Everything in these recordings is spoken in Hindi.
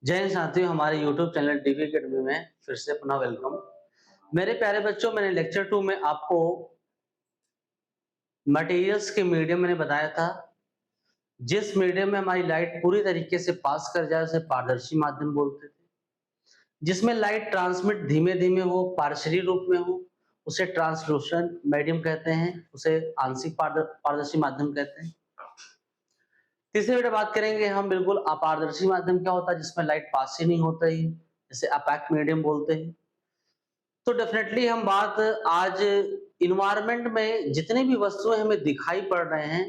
जय हिंद साथियों, हमारे YouTube चैनल डीवी एकेडमी में फिर से पुनः वेलकम। मेरे प्यारे बच्चों, मैंने लेक्चर 2 में आपको मटेरियल्स के मीडियम मैंने बताया था। जिस मीडियम में हमारी लाइट पूरी तरीके से पास कर जाए उसे पारदर्शी माध्यम बोलते थे। जिसमें लाइट ट्रांसमिट धीमे-धीमे हो, पार्शियली रूप में हो, उसे ट्रांसलूसेंट मीडियम कहते हैं, उसे आंशिक पारदर्शी माध्यम कहते हैं। तीसरी बेटा बात करेंगे हम बिल्कुल अपारदर्शी माध्यम क्या होता है, जिसमें लाइट पास ही नहीं होता ही, जिसे अपाक मीडियम बोलते हैं। तो डेफिनेटली हम बात आज इन्वायरमेंट में जितने भी वस्तुएं हमें दिखाई पड़ रहे हैं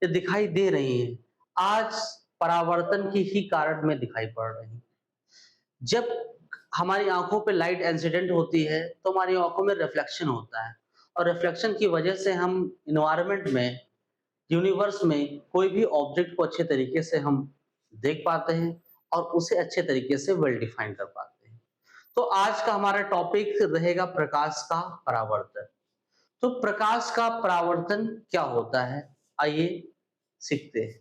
या दिखाई दे रही हैं, आज परावर्तन की ही कारण में दिखाई पड़ रही हैं। जब हमारी आंखों पे लाइट इंसिडेंट होती है तो हमारी आंखों में रिफ्लेक्शन होता है और रिफ्लेक्शन की वजह से हम इन्वायरमेंट में, यूनिवर्स में कोई भी ऑब्जेक्ट को अच्छे तरीके से हम देख पाते हैं और उसे अच्छे तरीके से वेल डिफाइन कर पाते हैं। तो आज का हमारा टॉपिक रहेगा प्रकाश का परावर्तन। तो प्रकाश का परावर्तन क्या होता है, आइए सीखते हैं।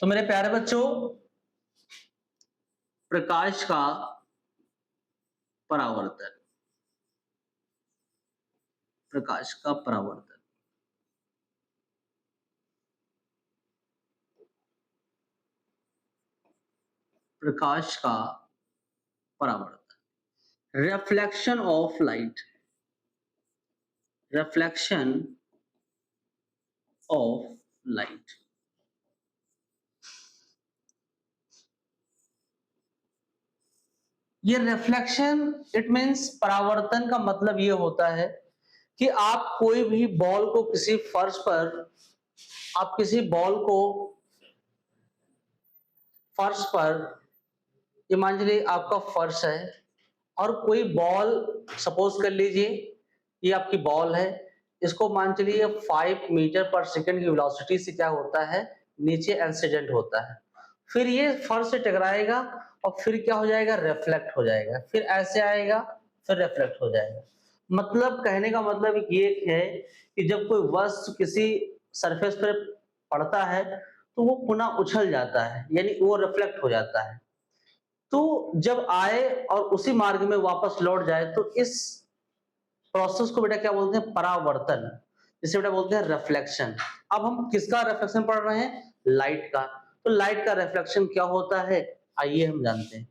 तो मेरे प्यारे बच्चों, प्रकाश का परावर्तन, प्रकाश का परावर्तन, प्रकाश का परावर्तन, reflection of light, reflection of light. ये रिफ्लेक्शन इट मीन्स परावर्तन का मतलब ये होता है कि आप कोई भी बॉल को किसी फर्श पर, आप किसी बॉल को फर्श पर, ये मान लीजिए आपका फर्श है और कोई बॉल, सपोज कर लीजिए ये आपकी बॉल है, इसको मान चलिए 5 मीटर पर सेकंड की वेलोसिटी से क्या होता है, नीचे इंसिडेंट होता है। फिर ये फर्श से टकराएगा और फिर क्या हो जाएगा, रिफ्लेक्ट हो जाएगा, फिर ऐसे आएगा, फिर रिफ्लेक्ट हो जाएगा। मतलब कहने का मतलब ये है कि जब कोई वस्तु किसी सरफेस पर पड़ता है तो वो पुनः उछल जाता है, यानी वो रिफ्लेक्ट हो जाता है। तो जब आए और उसी मार्ग में वापस लौट जाए तो इस प्रोसेस को बेटा क्या बोलते हैं, परावर्तन, जिसे बेटा बोलते हैं रिफ्लेक्शन। अब हम किसका रिफ्लेक्शन पढ़ रहे हैं, लाइट का। तो लाइट का रिफ्लेक्शन क्या होता है, आइए हम जानते हैं।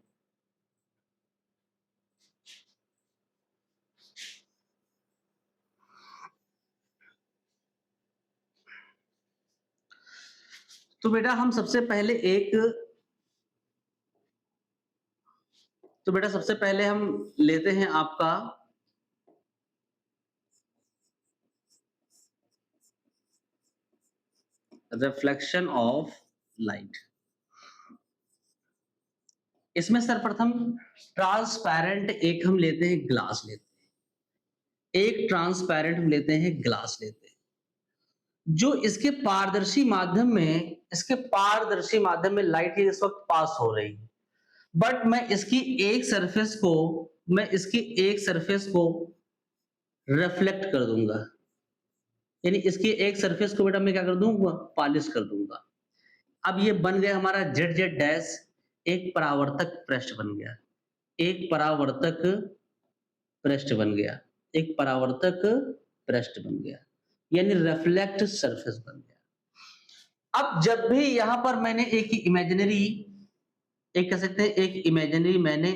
तो बेटा हम सबसे पहले सबसे पहले हम लेते हैं आपका रिफ्लेक्शन ऑफ लाइट। इसमें सर्वप्रथम ट्रांसपेरेंट एक हम लेते हैं, ग्लास लेते हैं, एक ट्रांसपेरेंट हम लेते हैं, ग्लास लेते हैं। जो इसके पारदर्शी माध्यम में लाइट इस वक्त पास हो रही है, बट मैं इसकी एक सरफेस को रिफ्लेक्ट कर दूंगा, यानी इसकी एक सरफेस को बेटा मैं क्या कर दूंगा, पॉलिश कर दूंगा। अब ये बन गया हमारा जेड जेड डैश, एक परावर्तक पृष्ठ बन गया, एक परावर्तक पृष्ठ बन गया, एक परावर्तक पृष्ठ बन गया, यानी रिफ्लेक्ट सरफेस बन गया। अब जब भी यहां पर मैंने कह सकते हैं एक इमेजिनरी मैंने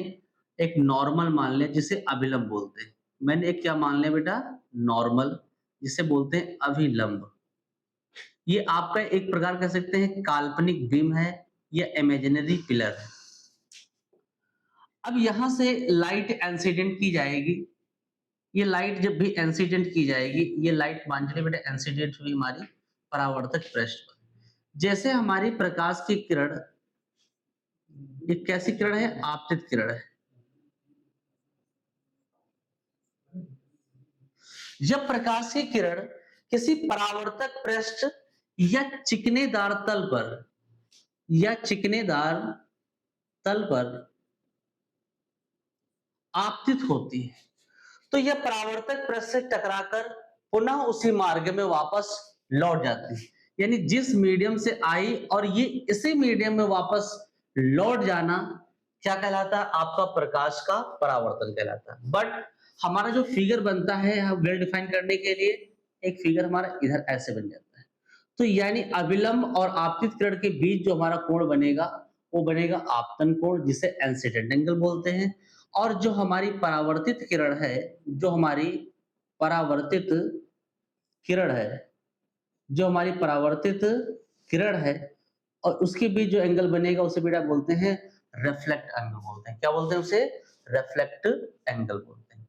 एक नॉर्मल मान लिया, जिसे अभिलंब बोलते हैं। मैंने एक क्या मान लिया बेटा, नॉर्मल, जिसे बोलते हैं अभिलंब। ये आपका एक प्रकार कह सकते हैं काल्पनिक बीम है या इमेजिनरी पिलर है। अब यहां से लाइट इंसिडेंट की जाएगी। ये लाइट जब भी इंसिडेंट की जाएगी, ये लाइट मान लीजिए बेटा इंसिडेंट हुई हमारी परावर्तक पृष्ठ पर। जैसे हमारी प्रकाश की किरण, ये कैसी किरण है, आपतित किरण है। जब प्रकाश की किरण किसी परावर्तक पृष्ठ या चिकनेदार तल पर आपतित होती है तो यह परावर्तक पृष्ठ से टकराकर पुनः उसी मार्ग में वापस लौट जाती है। यानी जिस मीडियम से आई और ये इसी मीडियम में वापस लौट जाना क्या कहलाता है? आपका प्रकाश का परावर्तन कहलाता है। बट हमारा जो फिगर बनता है हम वेल डिफाइन करने के लिए, एक फिगर हमारा इधर ऐसे बन जाता है। तो यानी अभिलंब और आपतित किरण के बीच जो हमारा कोण बनेगा, वो बनेगा आपतन कोण, जिसे इंसिडेंट एंगल बोलते हैं। और जो हमारी परावर्तित किरण है, जो हमारी परावर्तित किरण है, जो हमारी परावर्तित किरण है और उसके बीच जो एंगल बनेगा उसे बेटा बोलते हैं रिफ्लेक्ट एंगल बोलते हैं। क्या बोलते हैं उसे? रिफ्लेक्ट एंगल बोलते हैं।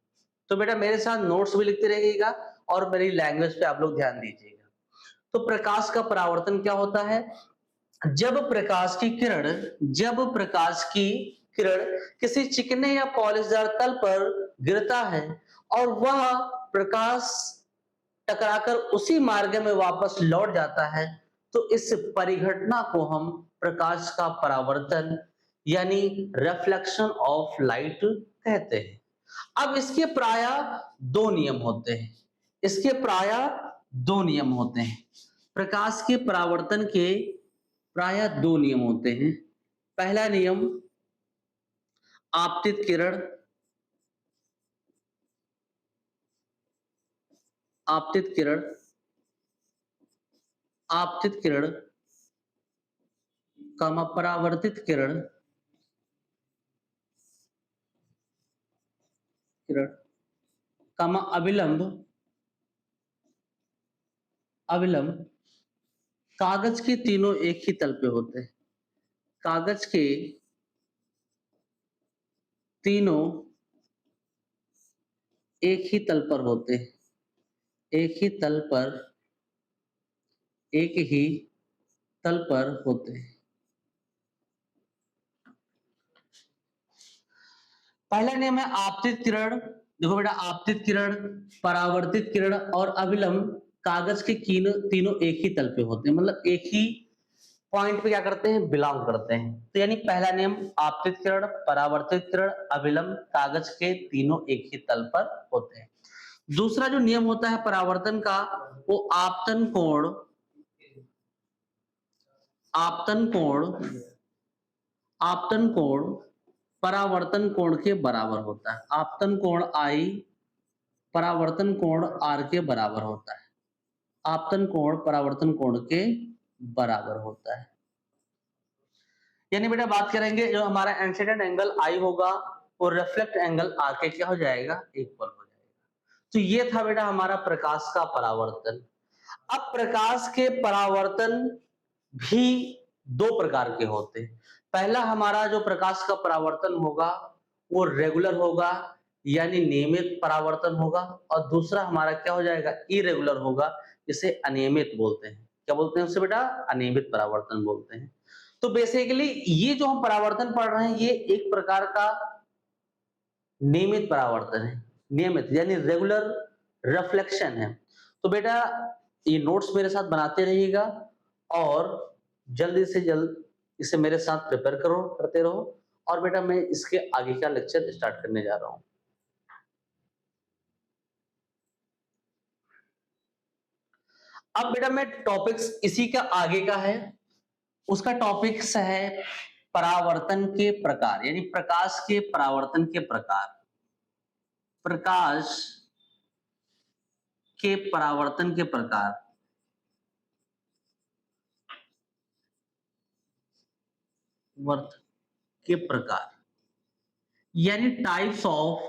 तो बेटा मेरे साथ नोट्स भी लिखते रहिएगा और मेरी लैंग्वेज पे आप लोग ध्यान दीजिएगा। तो प्रकाश का परावर्तन क्या होता है? जब प्रकाश की किरण जब प्रकाश की किरण किसी चिकने या पॉलिशदार तल पर गिरता है और वह प्रकाश टकराकर उसी मार्ग में वापस लौट जाता है, तो इस परिघटना को हम प्रकाश का परावर्तन यानी रिफ्लेक्शन ऑफ लाइट कहते हैं। अब इसके प्राय दो नियम होते हैं। इसके प्राय दो नियम होते हैं। प्रकाश के परावर्तन के प्राय दो नियम होते हैं। पहला नियम, आपतित किरण आपतित किरण आपतित किरण कामा परावर्तित किरण किरण कामा अविलंब अविलंब कागज के तीनों एक ही तल पे होते हैं। कागज के तीनों एक ही तल पर होते हैं। एक ही तल पर एक ही तल पर होते हैं। पहला नियम है आपतित किरण। देखो बेटा, आपतित किरण, परावर्तित किरण और अविलंब कागज के तीनों एक ही तल पे होते हैं, मतलब एक ही पॉइंट पे क्या करते हैं? बिलोंग करते हैं। तो यानी पहला नियम आपतित किरण, परावर्तित किरण, अविलंब कागज के तीनों एक ही तल पर होते हैं। दूसरा जो नियम होता है परावर्तन का, वो आपतन कोण आपतन कोण आपतन कोण परावर्तन कोण के बराबर होता है। आपतन कोण आई परावर्तन कोण आर के बराबर होता है। आपतन कोण परावर्तन कोण के बराबर होता है। यानी बेटा बात करेंगे, जो हमारा इंसिडेंट एंगल आई होगा और रिफ्लेक्ट एंगल आर के क्या हो जाएगा? इक्वल हो जाएगा। तो ये था बेटा हमारा प्रकाश का परावर्तन। अब प्रकाश के परावर्तन भी दो प्रकार के होते हैं। पहला हमारा जो प्रकाश का परावर्तन होगा वो रेगुलर होगा, यानी नियमित परावर्तन होगा। और दूसरा हमारा क्या हो जाएगा? इरेगुलर होगा, जिसे अनियमित बोलते हैं। क्या बोलते हैं उसे बेटा? अनियमित परावर्तन बोलते हैं। तो बेसिकली ये जो हम परावर्तन पढ़ रहे हैं, ये एक प्रकार का नियमित परावर्तन है। नियमित यानी रेगुलर रिफ्लेक्शन है। तो बेटा ये नोट्स मेरे साथ बनाते रहिएगा और जल्दी से जल्द इसे मेरे साथ प्रिपेयर करते रहो। और बेटा मैं इसके आगे का लेक्चर स्टार्ट करने जा रहा हूं। अब बेटा मैं टॉपिक्स इसी का आगे का है, उसका टॉपिक्स है परावर्तन के प्रकार, यानी प्रकाश के परावर्तन के प्रकार। प्रकाश के परावर्तन के प्रकार वर्त के प्रकार यानी types of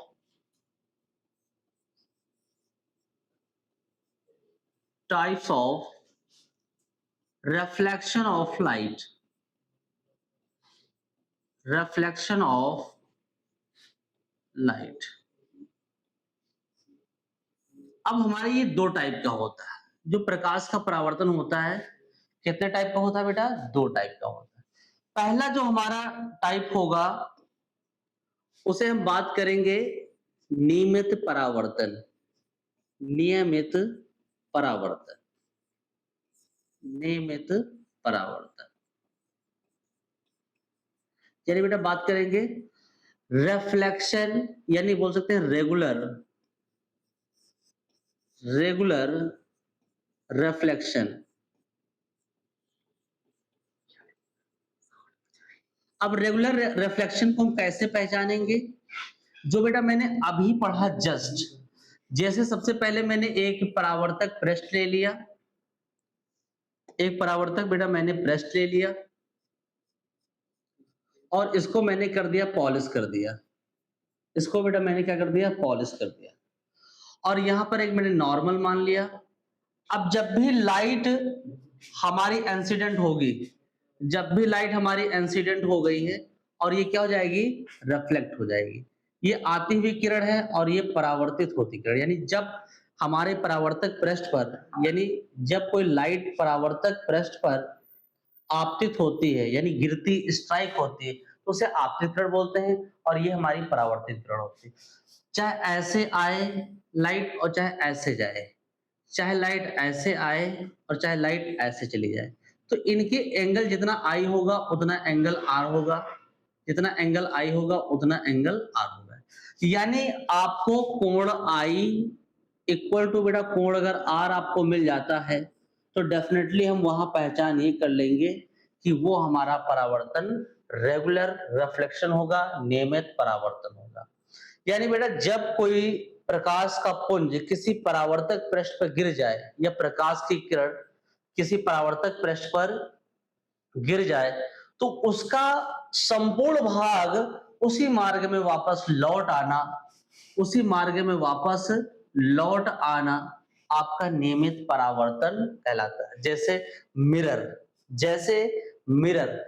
reflection of light reflection of light। अब हमारे ये दो टाइप का होता है। जो प्रकाश का परावर्तन होता है, कितने टाइप का होता है बेटा? दो टाइप का होता है। पहला जो हमारा टाइप होगा उसे हम बात करेंगे नियमित परावर्तन। नियमित परावर्तन नियमित परावर्तन यानी बेटा बात करेंगे रिफ्लेक्शन, यानी बोल सकते हैं रेगुलर रिफ्लेक्शन। अब रेगुलर रिफ्लेक्शन को हम कैसे पहचानेंगे? जो बेटा मैंने अभी पढ़ा जस्ट, जैसे सबसे पहले मैंने एक परावर्तक पृष्ठ ले लिया, एक परावर्तक बेटा मैंने पृष्ठ ले लिया और इसको मैंने कर दिया पॉलिश कर दिया। इसको बेटा मैंने क्या कर दिया? पॉलिश कर दिया। और यहां पर एक मैंने नॉर्मल मान लिया। अब जब भी लाइट हमारी इंसिडेंट होगी, जब भी लाइट हमारी इंसिडेंट हो गई है और ये क्या हो जाएगी? रिफ्लेक्ट हो जाएगी। ये आती हुई किरण है और ये परावर्तित होती किरण, यानी जब हमारे परावर्तक पृष्ठ पर, यानी जब कोई लाइट परावर्तक पृष्ठ पर आपतित होती है, यानी गिरती स्ट्राइक होती है, तो उसे आपतित किरण बोलते हैं और ये हमारी परावर्तित किरण होती है। चाहे ऐसे आए लाइट और चाहे ऐसे जाए, चाहे लाइट ऐसे आए और चाहे लाइट ऐसे चली जाए, तो इनके एंगल जितना आई होगा उतना एंगल आर होगा, जितना एंगल आई होगा उतना एंगल आर होगा। यानी आपको कोण आई इक्वल टू बेटा कोण अगर आर आपको मिल जाता है तो डेफिनेटली हम वहां पहचान ये कर लेंगे कि वो हमारा परावर्तन रेगुलर रिफ्लेक्शन होगा, नियमित परावर्तन होगा। यानी बेटा जब कोई प्रकाश का पुंज किसी परावर्तक पृष्ठ पर गिर जाए या प्रकाश की किरण किसी परावर्तक पृष्ठ पर गिर जाए तो उसका संपूर्ण भाग उसी मार्ग में वापस लौट आना, उसी मार्ग में वापस लौट आना आपका नियमित परावर्तन कहलाता है। मिरर जैसे मिरर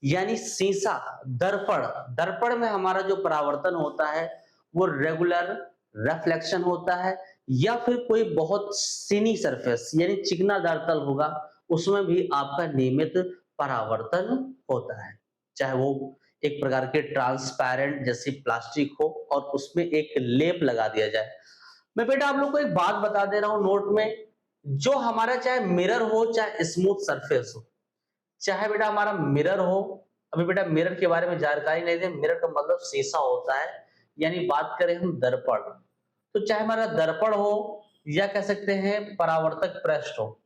यानी शीशा, दर्पण, दर्पण में हमारा जो परावर्तन होता है वो रेगुलर रिफ्लेक्शन होता है, या फिर कोई बहुत सिनी सरफेस यानी चिकनादार तल होगा उसमें भी आपका नियमित परावर्तन होता है। चाहे वो एक प्रकार के ट्रांसपेरेंट जैसी प्लास्टिक हो और उसमें एक लेप लगा दिया जाए। मैं बेटा आप लोग को एक बात बता दे रहा हूं नोट में, जो हमारा चाहे मिरर हो चाहे स्मूथ सरफेस हो, चाहे बेटा हमारा मिरर हो, अभी बेटा मिरर के बारे में जानकारी नहीं दे, मिरर का मतलब शीशा होता है, यानी बात करें हम दर्पण, तो चाहे हमारा दर्पण हो या कह सकते हैं परावर्तक पृष्ठ हो,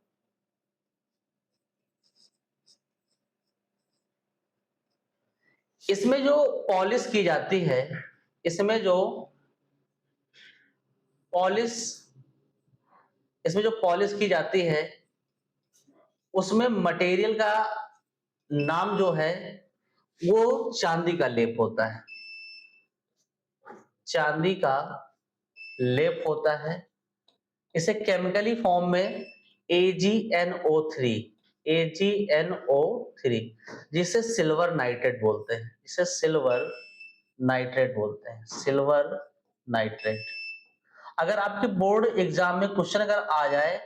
इसमें जो पॉलिश की जाती है, इसमें जो पॉलिश इसमें जो पॉलिश की जाती है उसमें मटेरियल का नाम जो है वो चांदी का लेप होता है, चांदी का लेप होता है। इसे केमिकली फॉर्म में AgNO3 AgNO3 जिसे सिल्वर नाइट्रेट बोलते हैं, जिसे सिल्वर नाइट्रेट बोलते हैं, सिल्वर नाइट्रेट। अगर आपके बोर्ड एग्जाम में क्वेश्चन अगर आ जाए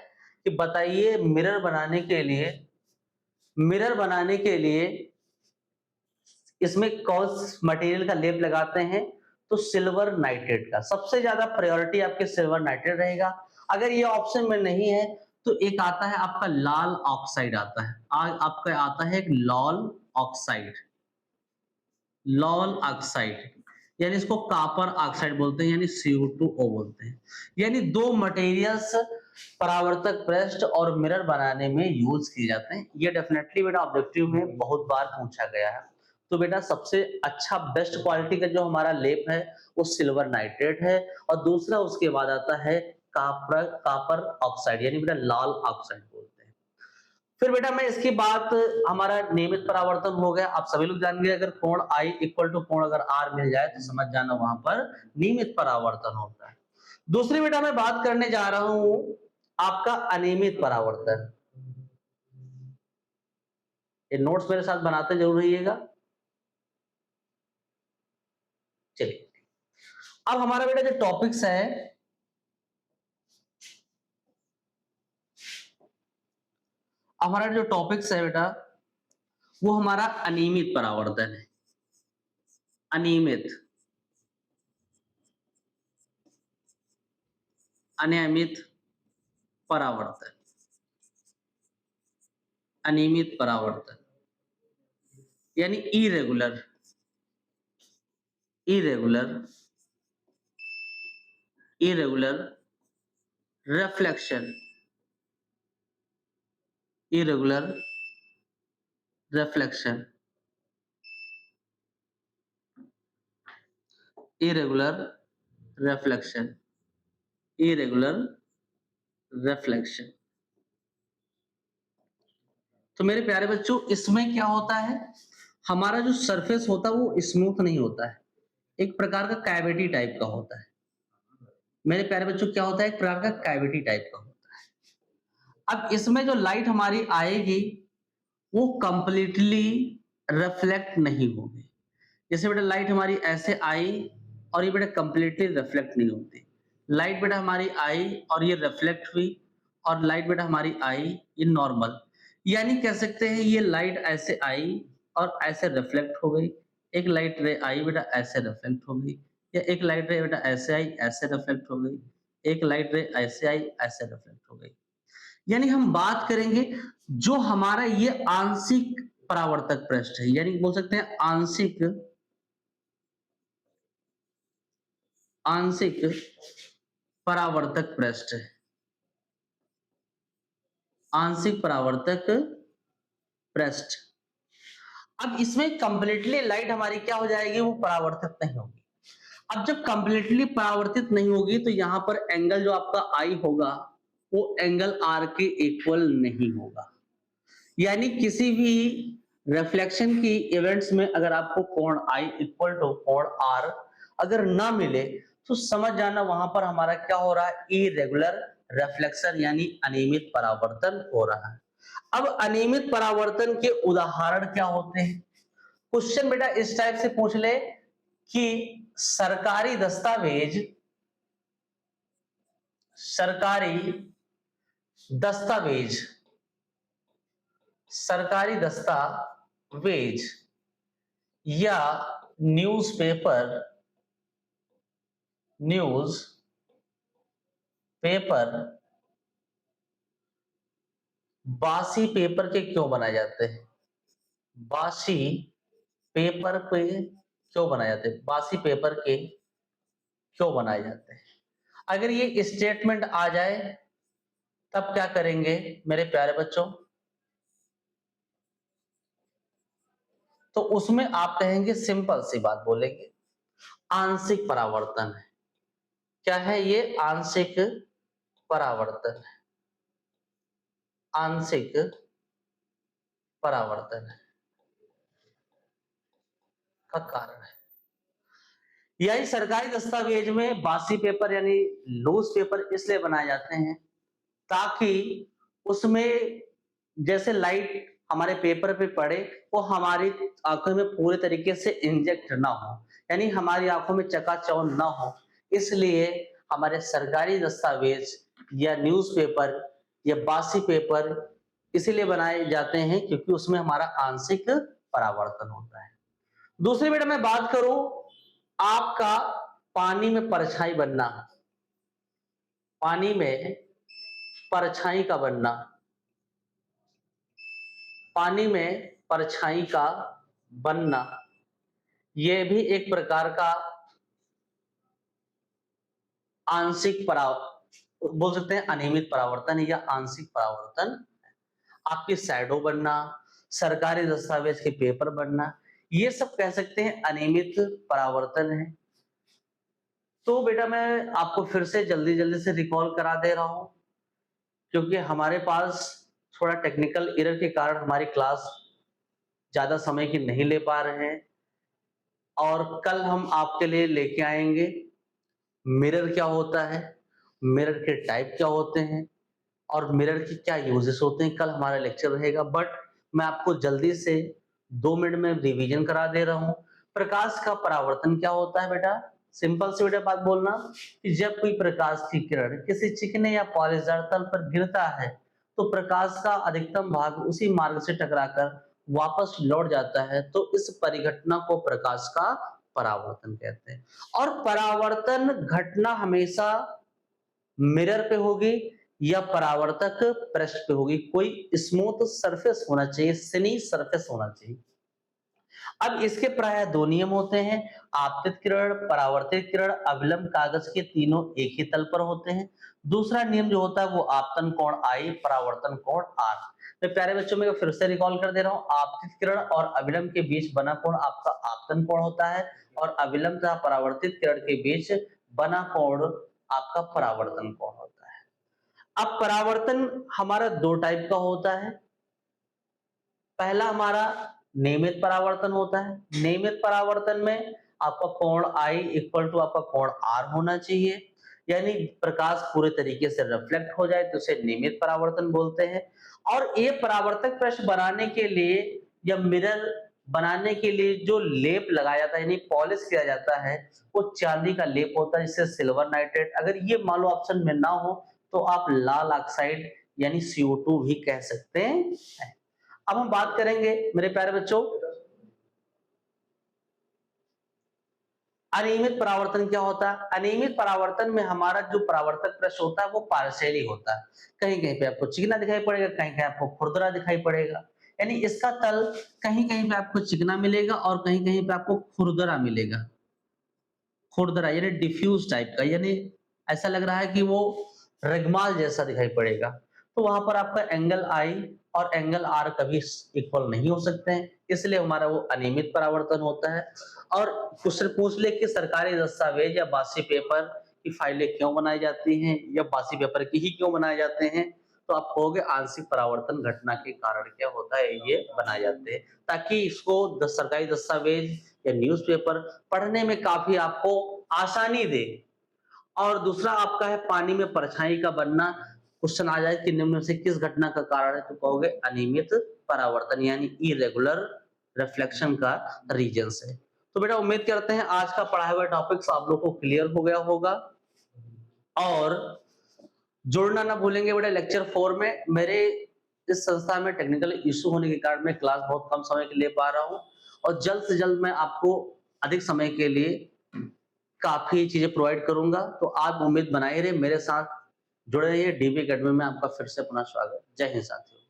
कि बताइए मिरर बनाने के लिए इसमें कौन मटेरियल का लेप लगाते हैं, तो सिल्वर नाइट्रेट का सबसे ज्यादा प्रायोरिटी आपके सिल्वर नाइट्रेट रहेगा। अगर ये ऑप्शन में नहीं है तो एक आता है आपका लाल ऑक्साइड आता है, आपका आता है एक लॉल ऑक्साइड, लॉल ऑक्साइड यानी इसको कॉपर ऑक्साइड बोलते हैं, यानी CO2O बोलते हैं। यानी दो मटेरियल्स परावर्तक पृष्ठ और मिरर बनाने में यूज किए जाते हैं। ये डेफिनेटली बेटा ऑब्जेक्टिव में बहुत बार पूछा गया है। तो बेटा सबसे अच्छा बेस्ट क्वालिटी का जो हमारा लेप है वो सिल्वर नाइट्रेट है, और दूसरा उसके बाद आता है कॉपर ऑक्साइड यानी बेटा लाल ऑक्साइड बोलते हैं। फिर बेटा मैं इसके बाद हमारा नियमित परावर्तन हो गया, आप सभी लोग जान गए अगर कोण I इक्वल टू कोण अगर R मिल जाए तो समझ जाना वहां पर नियमित परावर्तन होता है। दूसरी बेटा मैं बात करने जा रहा हूं आपका अनियमित परावर्तन। ये नोट्स मेरे साथ बनाते जरूर रहिएगा। चलिए अब हमारा बेटा जो टॉपिक्स है, हमारा जो टॉपिक्स है बेटा वो हमारा अनियमित परावर्तन है। अनियमित अनियमित परावर्तन, अनियमित परावर्तन यानी irregular, irregular irregular reflection, irregular reflection. Irregular reflection, irregular reflection. तो मेरे प्यारे बच्चों, इसमें क्या होता है, हमारा जो सरफेस होता है वो स्मूथ नहीं होता है, एक प्रकार का कैविटी टाइप का होता है। मेरे प्यारे बच्चों, क्या होता है, एक प्रकार का कैविटी टाइप का होता है। अब इसमें जो लाइट हमारी आएगी वो कंप्लीटली रिफ्लेक्ट नहीं होगी। जैसे बेटा लाइट हमारी ऐसे आई और ये बेटा कंप्लीटली रिफ्लेक्ट नहीं होती। लाइट बेटा हमारी आई और ये रिफ्लेक्ट हुई, और लाइट बेटा हमारी आई, ये नॉर्मल, यानी कह सकते हैं ये लाइट ऐसे आई और ऐसे रिफ्लेक्ट हो गई। एक लाइट रे आई बेटा ऐसे रिफ्लेक्ट हो गई, या एक लाइट रे बेटा ऐसे आई ऐसे रिफ्लेक्ट हो गई, एक लाइट रे ऐसे आई ऐसे रिफ्लेक्ट हो गई। यानी हम बात करेंगे जो हमारा ये आंशिक परावर्तक पृष्ठ है, यानी बोल सकते हैं आंशिक आंशिक परावर्तक पृष्ठ, आंशिक परावर्तक पृष्ठ। अब इसमें कंप्लीटली लाइट हमारी क्या हो जाएगी, वो परावर्तित नहीं होगी। अब जब कंप्लीटली परावर्तित नहीं होगी तो यहां पर एंगल जो आपका आई होगा वो एंगल आर के इक्वल नहीं होगा। यानी किसी भी रिफ्लेक्शन की इवेंट्स में अगर आपको कोण आई इक्वल टू कोण आर अगर ना मिले तो समझ जाना वहां पर हमारा क्या हो रहा है, इरेगुलर रिफ्लेक्शन यानी अनियमित परावर्तन हो रहा है। अब अनियमित परावर्तन के उदाहरण क्या होते हैं? क्वेश्चन बेटा इस टाइप से पूछ ले कि सरकारी दस्तावेज, सरकारी दस्तावेज, सरकारी दस्तावेज या न्यूज़पेपर, न्यूज़ पेपर बासी पेपर के क्यों बनाए जाते हैं? बासी पेपर पे क्यों बनाए जाते हैं? बासी पेपर के क्यों बनाए जाते हैं? अगर ये स्टेटमेंट आ जाए तब क्या करेंगे मेरे प्यारे बच्चों? तो उसमें आप कहेंगे, सिंपल सी बात बोलेंगे, आंशिक परावर्तन है। क्या है ये? आंशिक परावर्तन है, आंशिक परावर्तन है का कारण है। यही सरकारी दस्तावेज में बासी पेपर यानी लूज पेपर इसलिए बनाए जाते हैं ताकि उसमें जैसे लाइट हमारे पेपर पे पड़े वो हमारी आंखों में पूरे तरीके से इंजेक्ट ना हो, यानी हमारी आंखों में चकाचौंध ना हो। इसलिए हमारे सरकारी दस्तावेज या न्यूज़पेपर या बासी पेपर इसीलिए बनाए जाते हैं क्योंकि उसमें हमारा आंशिक परावर्तन होता है। दूसरी बेटा मैं बात करूं आपका पानी में परछाई बनना, पानी में परछाई का बनना, पानी में परछाई का बनना, यह भी एक प्रकार का आंशिक बोल सकते हैं अनियमित परावर्तन या आंशिक परावर्तन। आपकी शैडो बनना, सरकारी दस्तावेज के पेपर बनना, ये सब कह सकते हैं अनियमित परावर्तन है। तो बेटा मैं आपको फिर से जल्दी जल्दी से रिकॉल करा दे रहा हूं क्योंकि हमारे पास थोड़ा टेक्निकल एरर के कारण हमारी क्लास ज्यादा समय की नहीं ले पा रहे हैं, और कल हम आपके लिए लेके आएंगे मिरर क्या होता है, मिरर के टाइप क्या होते हैं और मिरर के क्या यूजेस होते हैं। कल हमारा लेक्चर रहेगा, बट मैं आपको जल्दी से 2 मिनट में रिवीजन करा दे रहा हूं। प्रकाश का परावर्तन क्या होता है बेटा? सिंपल से बेटा बात बोलना कि जब कोई प्रकाश की किरण किसी चिकने या पॉलिशदार तल पर गिरता है तो प्रकाश का अधिकतम भाग उसी मार्ग से टकराकर वापस लौट जाता है, तो इस परिघटना को प्रकाश का परावर्तन कहते हैं। और परावर्तन घटना हमेशा मिरर पे होगी या परावर्तक पृष्ठ पे होगी, कोई स्मूथ सरफेस होना चाहिए, सिनी सरफेस होना चाहिए। अब इसके प्राय 2 नियम होते हैं, आपतित किरण, परावर्तित किरण, अभिलंब कागज के तीनों एक ही तल पर होते हैं। दूसरा नियम जो होता है वो आपतन कोण आई, परावर्तन कोण आर। मेरे प्यारे बच्चों में फिर से रिकॉल कर दे रहा हूँ, आपतित किरण और अविलंब के बीच बना कोण आपका आपतन कोण होता है और अविलंब तथा परावर्तित किरण के बीच बना कोण आपका परावर्तन कोण होता है। अब परावर्तन हमारा दो टाइप का होता है। पहला हमारा नियमित परावर्तन होता है। नियमित परावर्तन में आपका कोण I इक्वल टू आपका कोण R होना चाहिए, यानी प्रकाश पूरे तरीके से रिफ्लेक्ट हो जाए तो उसे नियमित परावर्तन बोलते हैं। और ये परावर्तक प्रश्न बनाने के लिए या मिरर बनाने के लिए जो लेप लगाया जाता है यानी पॉलिश किया जाता है वो चांदी का लेप होता है, जिससे सिल्वर नाइट्रेट। अगर ये मान लो ऑप्शन में ना हो तो आप लाल ऑक्साइड यानी CO2 भी कह सकते हैं। अब हम बात करेंगे मेरे प्यारे बच्चों, अनियमित परावर्तन क्या होता है। अनियमित परावर्तन में हमारा जो परावर्तक प्रश्न होता है वो पार्शियली होता है। कहीं कहीं पे आपको चिकना दिखाई पड़ेगा, कहीं कहीं आपको खुरदरा दिखाई पड़ेगा, यानी इसका तल कहीं कहीं पे आपको चिकना मिलेगा और कहीं कहीं पे आपको खुरदरा मिलेगा। खुरदरा यानी डिफ्यूज टाइप का, यानी ऐसा लग रहा है कि वो रगमाल जैसा दिखाई पड़ेगा। तो वहां पर आपका एंगल आई और एंगल आर कभी इक्वल नहीं हो सकते हैं, इसलिए हमारा वो अनियमित परावर्तन होता है। और क्वेश्चन पूछ ले कि सरकारी दस्तावेज या बासी पेपर की फाइलें क्यों बनाई जाती हैं या बासी पेपर की ही क्यों बनाए जाते हैं, तो आप कहोगे आंशिक परावर्तन घटना के कारण क्या होता है ये बनाए जाते हैं, ताकि इसको सरकारी दस्तावेज या न्यूज़पेपर पढ़ने में काफी आपको आसानी दे। और दूसरा आपका है पानी में परछाई का बनना। क्वेश्चन आ जाए कि निम्न में से किस घटना का कारण है, तो कहोगे अनियमित परावर्तन यानी इरेगुलर रिफ्लेक्शन का रीजन है। तो बेटा उम्मीद करते हैं आज का पढ़ाया हुआ टॉपिक्स आप लोग को क्लियर हो गया होगा और जुड़ना ना भूलेंगे बेटा लेक्चर 4 में। मेरे इस संस्था में टेक्निकल इशू होने के कारण मैं क्लास बहुत कम समय के लिए पा रहा हूँ और जल्द से जल्द मैं आपको अधिक समय के लिए काफी चीजें प्रोवाइड करूंगा। तो आप उम्मीद बनाए रहे, मेरे साथ जुड़े रहिए। DB एकेडमी में आपका फिर से पुनः स्वागत। जय हिंद साथियों।